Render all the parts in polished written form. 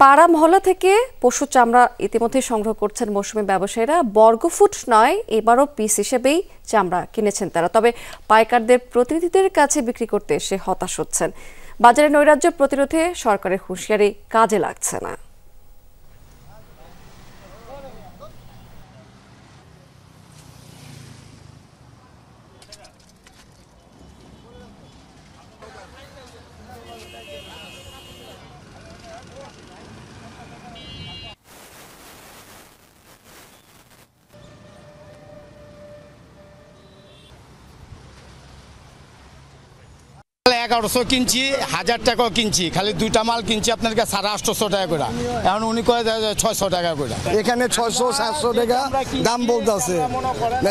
পাড়া মহল্লা থেকে পশু চামড়া ইতিমধ্যে সংগ্রহ করছেন মৌসুমী ব্যবসায়ীরা। বর্গফুট নয়, এবারও পিস হিসেবেই চামড়া কিনেছেন তারা। তবে পাইকারদের প্রতিনিধিদের কাছে বিক্রি করতে এসে হতাশ হচ্ছেন। বাজারে নৈরাজ্য প্রতিরোধে সরকারের হুঁশিয়ারি কাজে লাগছে না। $1100 কিনছি, 1000 টাকাও কিনছি, খালি দুইটা মাল কিনছি আপনার কাছে 850 টাকা করে। এখন উনি কয়ে 600 টাকা করে। এখানে 600-700 টাকা দাম বলতেছে,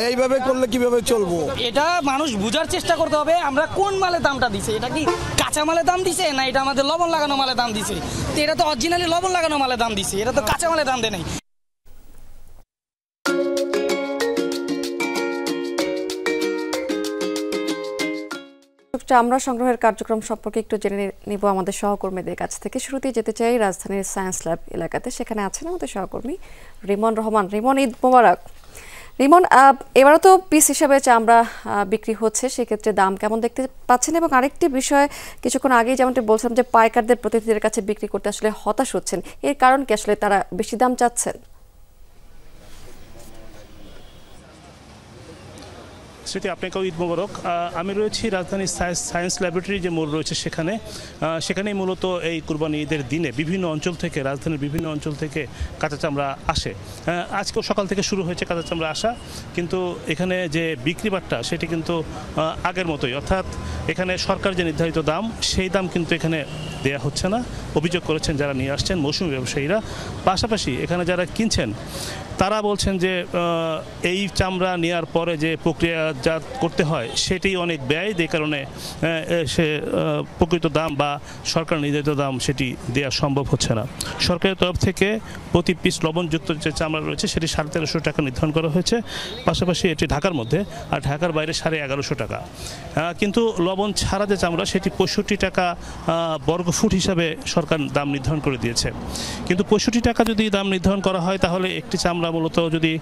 এইভাবে করলে কিভাবে চলবো? এটা মানুষ বুঝার চেষ্টা করতে হবে আমরা কোন মালে দামটা দিছে। এটা কি কাঁচা মালে দাম দিছে না এটা আমাদের লবণ লাগানো মালে দাম দিছে? তো এটা তো অরিজিনালি লবণ লাগানো মালে দাম দিছে, এটা তো কাঁচা মালে দাম দেয় নাই। চামড়া সংগ্রহের কার্যক্রম সম্পর্কে একটু জেনে নিব আমাদের সহকর্মীদের কাছ থেকে। শুরুতেই যেতে চাই রাজধানীর সায়েন্স ল্যাব এলাকাতে। সেখানে আছেন আমাদের সহকর্মী রিমন রহমান। রিমন, ঈদ মোবারক। রিমন, এবারও তো পিস হিসাবে চামড়া বিক্রি হচ্ছে, সেক্ষেত্রে দাম কেমন দেখতে পাচ্ছেন? এবং আরেকটি বিষয়, কিছুক্ষণ আগেই যেমনটি বলছিলাম যে পাইকারদের প্রতিনিধিদের কাছে বিক্রি করতে আসলে হতাশ হচ্ছেন, এর কারণ কি? আসলে তারা বেশি দাম চাচ্ছেন? স্মৃতি, আপনাকেও ঈদ মোবারক। আমি রয়েছি রাজধানীর সায়েন্স ল্যাবরেটরি যে মোড় রয়েছে সেখানেই মূলত এই কুরবানি ঈদের দিনে বিভিন্ন অঞ্চল থেকে, রাজধানীর বিভিন্ন অঞ্চল থেকে কাঁচা চামড়া আসে। আজকেও সকাল থেকে শুরু হয়েছে কাঁচা চামড়া আসা, কিন্তু এখানে যে বিক্রি বাট্টা সেটি কিন্তু আগের মতোই, অর্থাৎ এখানে সরকার যে নির্ধারিত দাম সেই দাম কিন্তু এখানে দেয়া হচ্ছে না। অভিযোগ করেছেন যারা নিয়ে আসছেন মৌসুমী ব্যবসায়ীরা। পাশাপাশি এখানে যারা কিনছেন তারা বলছেন যে এই চামড়া নেওয়ার পরে যে প্রক্রিয়াজাত করতে হয় সেটি অনেক ব্যয়, যে কারণে সে প্রকৃত দাম বা সরকার নির্ধারিত দাম সেটি দেওয়া সম্ভব হচ্ছে না। সরকারের তরফ থেকে প্রতি পিস লবণযুক্ত যে চামড়া রয়েছে সেটি 1350 টাকা নির্ধারণ করা হয়েছে। পাশাপাশি এটি ঢাকার মধ্যে, আর ঢাকার বাইরে 1150 টাকা। কিন্তু লবণ ছাড়া যে চামড়া সেটি 65 টাকা বর্গফুট হিসাবে সরকার দাম নির্ধারণ করে দিয়েছে। কিন্তু 65 টাকা যদি দাম নির্ধারণ করা হয় তাহলে একটি চামড়া মূলত যদি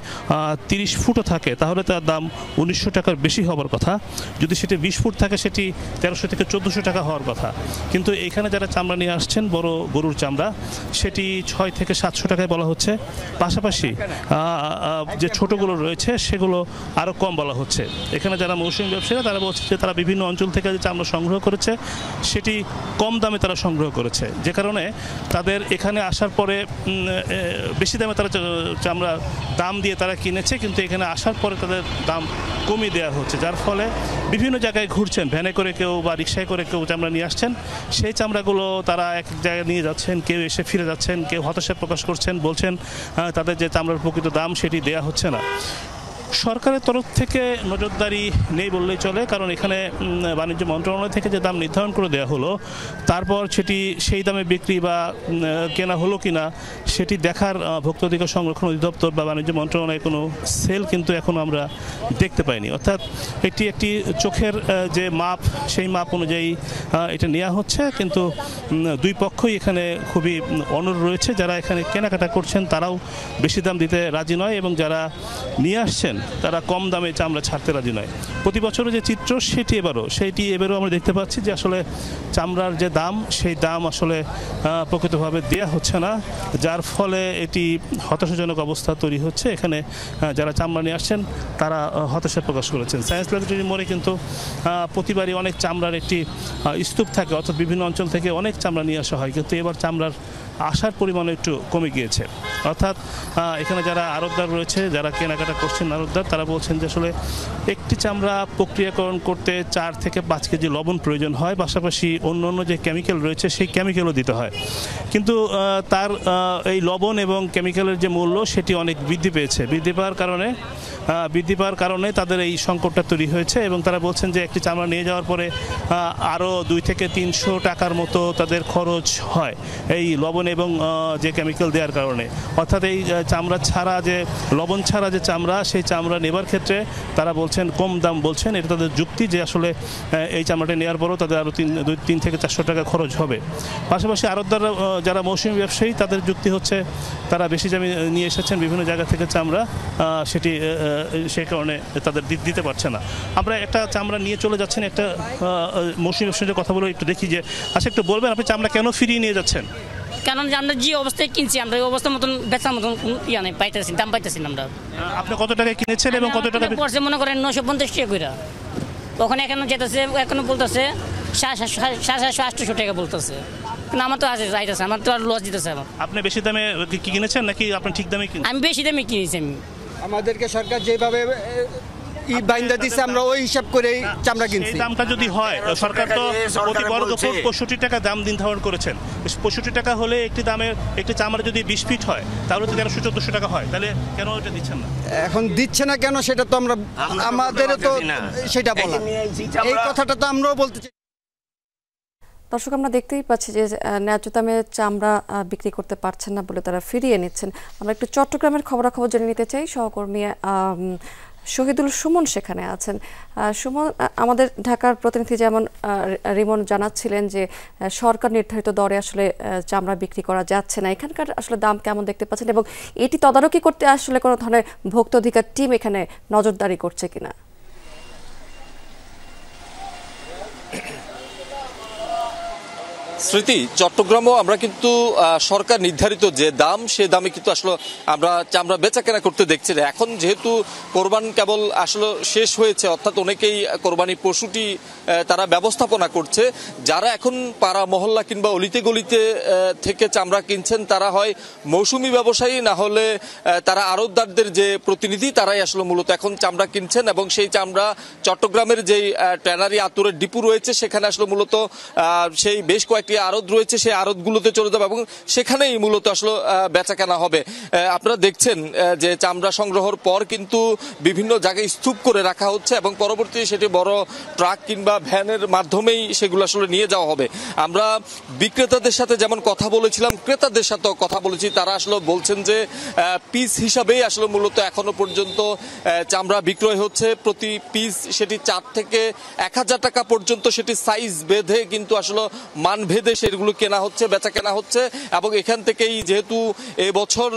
30 ফুটও থাকে তাহলে তার দাম 1900 টাকার বেশি হওয়ার কথা। যদি সেটি 20 ফুট থাকে সেটি 1300 থেকে 1400 টাকা হওয়ার কথা। কিন্তু এখানে যারা চামড়া নিয়ে আসছেন বড় গরুর চামড়া সেটি 600 থেকে 700 টাকায় বলা হচ্ছে। পাশাপাশি যে ছোটোগুলো রয়েছে সেগুলো আরও কম বলা হচ্ছে। এখানে যারা মৌসুমী ব্যবসায়ীরা তারা বলছে যে তারা বিভিন্ন অঞ্চল থেকে যে চামড়া সংগ্রহ করেছে সেটি কম দামে তারা সংগ্রহ করেছে, যে কারণে তাদের এখানে আসার পরে বেশি দামে তারা চামড়া দাম দিয়ে তারা কিনেছে, কিন্তু এখানে আসার পরে তাদের দাম কমিয়ে দেওয়া হচ্ছে। যার ফলে বিভিন্ন জায়গায় ঘুরছেন, ভ্যানে করে কেউ বা রিক্সায় করে কেউ চামড়া নিয়ে আসছেন, সেই চামড়াগুলো তারা এক জায়গায় নিয়ে যাচ্ছেন, কেউ এসে ফিরে যাচ্ছেন, কেউ হতাশা প্রকাশ করছেন, বলছেন তাদের যে চামড়ার প্রকৃত দাম সেটি দেয়া হচ্ছে না। সরকারের তরফ থেকে নজরদারি নেই বললেই চলে, কারণ এখানে বাণিজ্য মন্ত্রণালয় থেকে যে দাম নির্ধারণ করে দেওয়া হলো তারপর সেটি সেই দামে বিক্রি বা কেনা হলো কিনা সেটি দেখার ভোক্তা অধিকার সংরক্ষণ অধিদপ্তর বা বাণিজ্য মন্ত্রণালয়ে কোনো সেল কিন্তু এখনও আমরা দেখতে পাইনি। অর্থাৎ একটি চোখের যে মাপ সেই মাপ অনুযায়ী এটা নেওয়া হচ্ছে, কিন্তু দুই পক্ষই এখানে খুবই অনড় রয়েছে। যারা এখানে কেনাকাটা করছেন তারাও বেশি দাম দিতে রাজি নয়, এবং যারা নিয়ে আসছেন তারা কম দামে চামড়া ছাড়তে রাজি নয়। প্রতি বছরের যে চিত্র সেটি এবারও আমরা দেখতে পাচ্ছি যে আসলে চামড়ার যে দাম সেই দাম আসলে প্রকৃতভাবে দেওয়া হচ্ছে না, যার ফলে এটি হতাশাজনক অবস্থা তৈরি হচ্ছে। এখানে যারা চামড়া নিয়ে আসছেন তারা হতাশা প্রকাশ করেছেন। সায়েন্স ল্যাবরেটরি মোড়ে কিন্তু প্রতিবারই অনেক চামড়ার একটি স্তূপ থাকে, অর্থাৎ বিভিন্ন অঞ্চল থেকে অনেক চামড়া নিয়ে আসা হয়, কিন্তু এবার চামড়ার আসার পরিমাণ একটু কমে গিয়েছে। অর্থাৎ এখানে যারা আড়তদার রয়েছে, যারা কেনাকাটা করছেন আড়তদার, তারা বলছেন যে আসলে একটি চামড়া প্রক্রিয়াকরণ করতে 4 থেকে 5 কেজি লবণ প্রয়োজন হয়, পাশাপাশি অন্য যে কেমিক্যাল রয়েছে সেই কেমিক্যালও দিতে হয়। কিন্তু তার এই লবণ এবং কেমিক্যালের যে মূল্য সেটি অনেক বৃদ্ধি পেয়েছে। বৃদ্ধি পাওয়ার কারণে তাদের এই সংকটটা তৈরি হয়েছে, এবং তারা বলছেন যে একটি চামড়া নিয়ে যাওয়ার পরে আরও 200 থেকে 300 টাকার মতো তাদের খরচ হয় এই লবণ কারণে এবং যে কেমিক্যাল দেওয়ার কারণে, অর্থাৎ এই চামড়া ছাড়া যে লবণ ছাড়া যে চামড়া, সেই চামড়া নেবার ক্ষেত্রে তারা বলছেন কম দাম বলছেন। এটা তাদের যুক্তি যে আসলে এই চামড়াটা নেওয়ার পরও তাদের আরও 3 থেকে 400 টাকা খরচ হবে। পাশাপাশি আড়তদাররা যারা মৌসুমী ব্যবসায়ী, তাদের যুক্তি হচ্ছে তারা বেশি দামে নিয়ে এসেছেন বিভিন্ন জায়গা থেকে চামড়া, সেটি সেই কারণে তাদের দিতে পারছে না। আমরা একটা চামড়া নিয়ে চলে যাচ্ছেন একটা মৌসুমী ব্যবসায়ীর কথা বলে একটু দেখি যে আচ্ছা একটু বলবেন আপনি চামড়া কেন ফিরিয়ে নিয়ে যাচ্ছেন? কারণ আমরা যে অবস্থায় কিনছি আমরা ওই অবস্থার মতন বেচার মতন নেই, পাইতেছি দাম পাইতেছি না। আমরা আপনি কত টাকা কিনেছেন এবং কত টাকা পড়ছে মনে করেন 950 টাকা করে, ওখানে এখনো যেতেছে, এখনো বলতেছে 750-800 টাকা বলতেছে। কিন্তু আমার তো আছে যাইতেছে, আমার তো আর লস দিতেছে। আমার আপনি বেশি দামে কিনেছেন নাকি আপনি ঠিক দামে কিনেছেন? আমি বেশি দামে কিনেছি। আমি আমাদেরকে সরকার যেভাবে বাইন্দা দিচ্ছে আমরা ওই হিসাব করে চামড়া কিনছি। এই দামটা যদি হয়, সরকার তো প্রতি বর্গ ফুট 65 টাকা দাম নির্ধারণ করেছেন। 65 টাকা হলে একটি চামড়া যদি 20 ফিট হয় তাহলে তো 1300-1400 টাকা হয়, তাহলে কেন এটা দিচ্ছেন না? এখন দিচ্ছে না কেন সেটা তো আমরা আমাদের তো সেটা বলা, এই কথাটা তো আমরাও বলতে চাই। দর্শক, আমরা দেখতেই পাচ্ছি যে ন্যায্য দামে চামড়া বিক্রি করতে পারছেন না বলে তারা ফিরিয়ে নিচ্ছেন। আমরা একটু চট্টগ্রামের খবরাখবর জেনে নিতে চাই। সহকর্মী শহীদুল সুমন সেখানে আছেন। সুমন, আমাদের ঢাকার প্রতিনিধি যেমন রিমন জানাচ্ছিলেন যে সরকার নির্ধারিত দরে আসলে চামড়া বিক্রি করা যাচ্ছে না, এখানকার আসলে দাম কেমন দেখতে পাচ্ছেন এবং এটি তদারকি করতে আসলে কোনো ধরনের ভোক্তা অধিকার টিম এখানে নজরদারি করছে কিনা? স্মৃতি, চট্টগ্রামও আমরা কিন্তু সরকার নির্ধারিত যে দাম, সে দামে কিন্তু আসলে আমরা বেচা কেনা করতে দেখছি না। এখন যেহেতু কোরবান কেবল আসলে শেষ হয়েছে, অর্থাৎ অনেকেই কোরবানি পশুটি তারা ব্যবস্থাপনা করছে। যারা এখন পাড়া মহল্লা কিংবা অলিতে গলিতে থেকে চামড়া কিনছেন তারা হয় মৌসুমি ব্যবসায়ী, না হলে তারা আড়তদারদের যে প্রতিনিধি, তারাই আসলে মূলত এখন চামড়া কিনছেন। এবং সেই চামড়া চট্টগ্রামের যেই ট্যানারি আতুরের ডিপু রয়েছে সেখানে আসলে মূলত সেই বেশ কয়েকটি আড়ত রয়েছে, সেই আড়তগুলোতে চলে যাবে এবং সেখানেই মূলত আসলে বেচা কেনা হবে। আপনারা দেখছেন যে চামড়া সংগ্রহের পর কিন্তু বিভিন্ন জায়গায় স্তূপ করে রাখা হচ্ছে এবং পরবর্তীতে সেটি বড় ট্রাক কিংবা ভ্যানের মাধ্যমেই সেগুলো আসলে নিয়ে যাওয়া হবে। আমরা বিক্রেতাদের সাথে যেমন কথা বলেছিলাম, ক্রেতাদের সাথেও কথা বলেছি। তারা আসলে বলছেন যে পিস হিসাবেই আসলে মূলত এখনো পর্যন্ত চামড়া বিক্রয় হচ্ছে। প্রতি পিস সেটি 4 থেকে 1000 টাকা পর্যন্ত সেটি সাইজ বেঁধে কিন্তু আসলে মান ভেদে সেগুলো কেনা হচ্ছে, বেচা কেনা হচ্ছে। এবং এখান থেকেই যেহেতু এবছর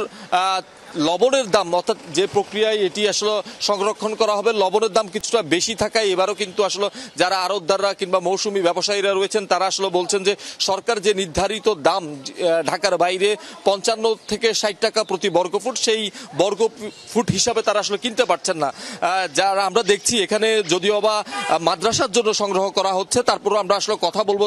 লবণের দাম, অর্থাৎ যে প্রক্রিয়ায় এটি আসলে সংরক্ষণ করা হবে, লবণের দাম কিছুটা বেশি থাকায় এবারও কিন্তু আসলে যারা আড়তদাররা কিংবা মৌসুমি ব্যবসায়ীরা রয়েছেন তারা আসলে বলছেন যে সরকার যে নির্ধারিত দাম ঢাকার বাইরে 55 থেকে 60 টাকা প্রতি বর্গফুট, সেই বর্গফুট হিসাবে তারা আসলে কিনতে পারছেন না। যারা আমরা দেখছি এখানে যদিও বা মাদ্রাসার জন্য সংগ্রহ করা হচ্ছে, তারপরও আমরা আসলে কথা বলবো।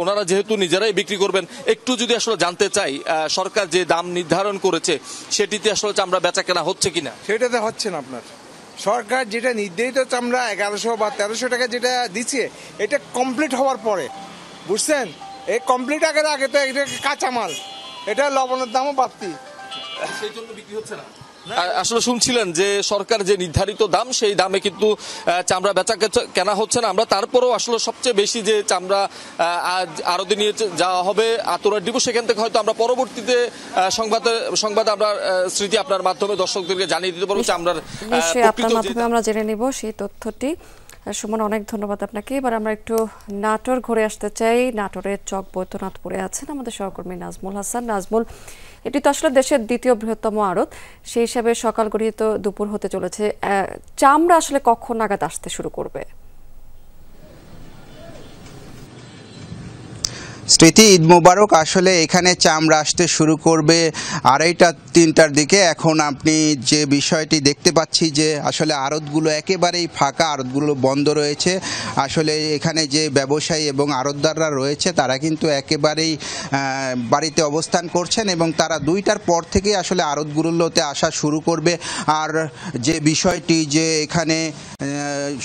ওনারা যেহেতু নিজেরাই বিক্রি করবেন, একটু যদি আসলে জানতে চাই সরকার যে দাম নির্ধারণ করেছে সেটিতে আসলে চামড়া বেচা কেনা হচ্ছে কিনা। সেটাতে হচ্ছে না। আপনার সরকার যেটা নির্ধারিত চামড়া 1100 বা 1300 টাকা যেটা দিচ্ছে, এটা কমপ্লিট হওয়ার পরে, বুঝছেন, এই কমপ্লিট আগে তো এটা কাঁচামাল, এটা লবণের দামও বাড়তি, সেই জন্য বিক্রি হচ্ছে না। আসলে শুনছিলেন যে সরকার যে নির্ধারিত দাম, সেই দামে কিন্তু চামড়া বেচা কেনা হচ্ছে না। আমরা তারপরেও আসলে সবচেয়ে বেশি যে চামড়া আরো দিন নিয়ে যাওয়া হবে আতুরার ডিপো, সেখান থেকে হয়তো আমরা পরবর্তীতে সংবাদ আমরা স্মৃতি আপনার মাধ্যমে দর্শকদেরকে জানিয়ে দিতে পারবো চামড়ার আপনার মাধ্যমে আমরা জেনে নিব সেই তথ্যটি। সুমন, অনেক ধন্যবাদ আপনাকে। এবার আমরা একটু নাটোর ঘুরে আসতে চাই। নাটোরের চক বৈদ্যনাথপুরে আছেন আমাদের সহকর্মী নাজমুল হাসান। নাজমুল, এটি তো আসলে দেশের দ্বিতীয় বৃহত্তম আড়ত, সেই হিসাবে সকাল গড়িয়ে তো দুপুর হতে চলেছে। চামড়া আসলে কখন নাগাদ আসতে শুরু করবে? স্মৃতি, ঈদ মোবারক। আসলে এখানে চামড়া আসতে শুরু করবে 2:30-3টার দিকে। এখন আপনি যে বিষয়টি দেখতে পাচ্ছি যে আসলে আড়তগুলো একেবারেই ফাঁকা, আড়তগুলো বন্ধ রয়েছে। আসলে এখানে যে ব্যবসায়ী এবং আড়তদাররা রয়েছে তারা কিন্তু একেবারেই বাড়িতে অবস্থান করছেন এবং তারা 2টার পর থেকে আসলে আড়তগুলোতে আসা শুরু করবে। আর যে বিষয়টি যে এখানে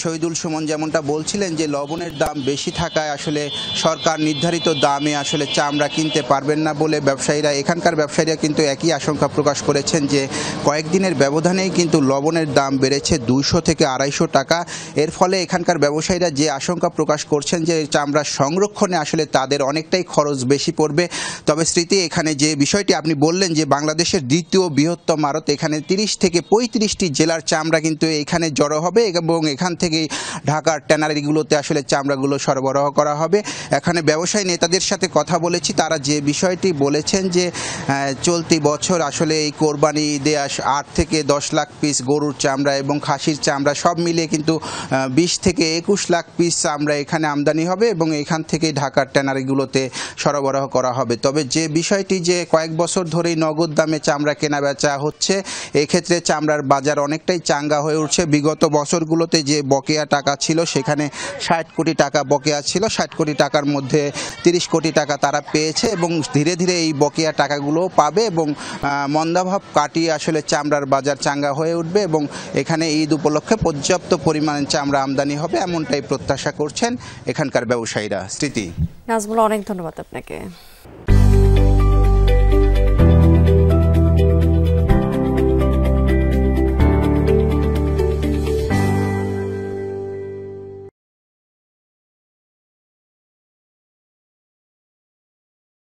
শহীদুল সুমন যেমনটা বলছিলেন যে লবণের দাম বেশি থাকায় আসলে সরকার নির্ধারিত দামে আসলে চামড়া কিনতে পারবেন না বলে এখানকার ব্যবসায়ীরা কিন্তু একই আশঙ্কা প্রকাশ করেছেন যে কয়েকদিনের ব্যবধানেই কিন্তু লবণের দাম বেড়েছে 200 থেকে 250 টাকা। এর ফলে এখানকার ব্যবসায়ীরা যে আশঙ্কা প্রকাশ করছেন যে চামড়া সংরক্ষণে আসলে তাদের অনেকটাই খরচ বেশি পড়বে। তবে স্মৃতি, এখানে যে বিষয়টি আপনি বললেন যে বাংলাদেশের দ্বিতীয় বৃহত্তম আড়ত, এখানে 30 থেকে 35টি জেলার চামড়া কিন্তু এখানে জড়ো হবে এবং এখান থেকেই ঢাকার ট্যানারিগুলোতে আসলে চামড়াগুলো সরবরাহ করা হবে। এখানে ব্যবসায়ী নেতাদের সাথে কথা বলেছি, তারা যে বিষয়টি বলেছেন যে চলতি বছর আসলে এই কোরবানি ঈদে 8 থেকে 10 লাখ পিস গরুর চামড়া এবং খাসির চামড়া সব মিলিয়ে কিন্তু 20 থেকে 21 লাখ পিস চামড়া এখানে আমদানি হবে এবং এখান থেকেই ঢাকার ট্যানারিগুলোতে সরবরাহ করা হবে। তবে যে বিষয়টি যে কয়েক বছর ধরেই নগদ দামে চামড়া কেনা বেচা হচ্ছে, এক্ষেত্রে চামড়ার বাজার অনেকটাই চাঙ্গা হয়ে উঠছে। বিগত বছরগুলোতে যে বকেয়া টাকা ছিল, সেখানে 60 কোটি টাকা বকেয়া ছিল, 60 কোটি টাকার মধ্যে 30 কোটি টাকা তারা পেয়েছে এবং ধীরে ধীরে এই বকেয়া টাকাগুলোও পাবে এবং মন্দাভাব কাটিয়ে আসলে চামড়ার বাজার চাঙ্গা হয়ে উঠবে এবং এখানে ঈদ উপলক্ষে পর্যাপ্ত পরিমাণে চামড়া আমদানি হবে, এমনটাই প্রত্যাশা করছেন এখানকার ব্যবসায়ীরা। স্মৃতি। নাজমুল, অনেক ধন্যবাদ আপনাকে।